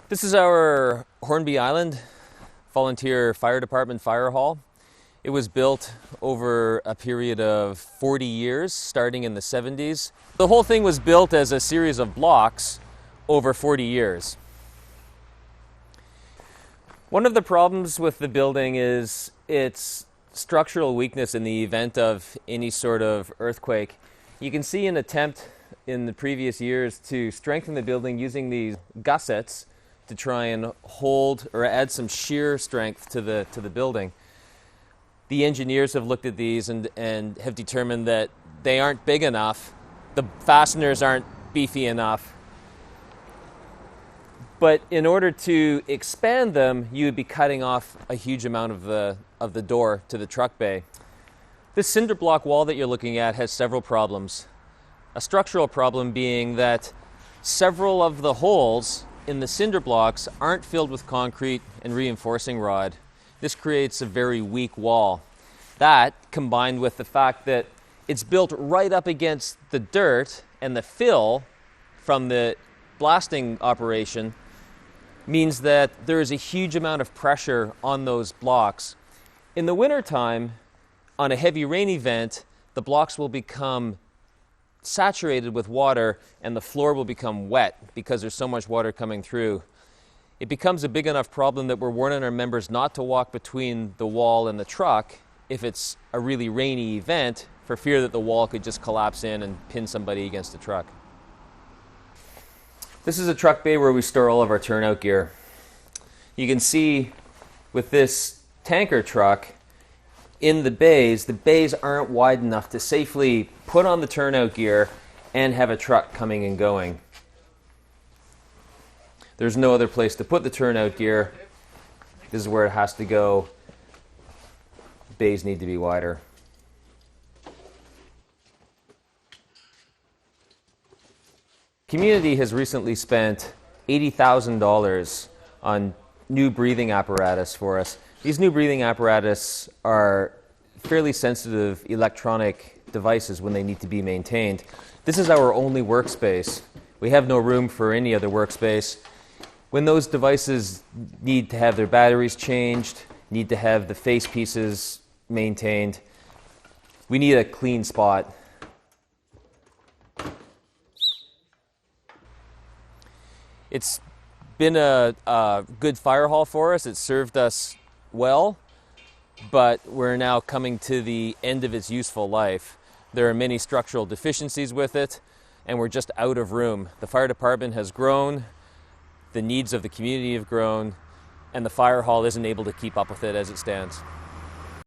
This is our Hornby Island volunteer fire department fire hall. It was built over a period of 40 years, starting in the 70s. The whole thing was built as a series of blocks over 40 years. One of the problems with the building is its structural weakness in the event of any sort of earthquake. You can see an attempt in the previous years to strengthen the building using these gussets to try and hold or add some shear strength to the building. The engineers have looked at these and have determined that they aren't big enough, the fasteners aren't beefy enough. But in order to expand them, you would be cutting off a huge amount of the door to the truck bay. This cinder block wall that you're looking at has several problems. A structural problem being that several of the holes in the cinder blocks aren't filled with concrete and reinforcing rod. This creates a very weak wall. That, combined with the fact that it's built right up against the dirt and the fill from the blasting operation, means that there is a huge amount of pressure on those blocks. In the wintertime, on a heavy rain event, the blocks will become saturated with water and the floor will become wet because there's so much water coming through. It becomes a big enough problem that we're warning our members not to walk between the wall and the truck if it's a really rainy event, for fear that the wall could just collapse in and pin somebody against the truck. This is a truck bay where we store all of our turnout gear. You can see with this tanker truck, in the bays aren't wide enough to safely put on the turnout gear and have a truck coming and going. There's no other place to put the turnout gear. This is where it has to go. Bays need to be wider. Community has recently spent $80,000 on new breathing apparatus for us. These new breathing apparatus are fairly sensitive electronic devices when they need to be maintained. This is our only workspace. We have no room for any other workspace. When those devices need to have their batteries changed, need to have the face pieces maintained, we need a clean spot. It's been a good fire hall for us. It's served us well, but we're now coming to the end of its useful life. There are many structural deficiencies with it, and we're just out of room. The fire department has grown, the needs of the community have grown, and the fire hall isn't able to keep up with it as it stands.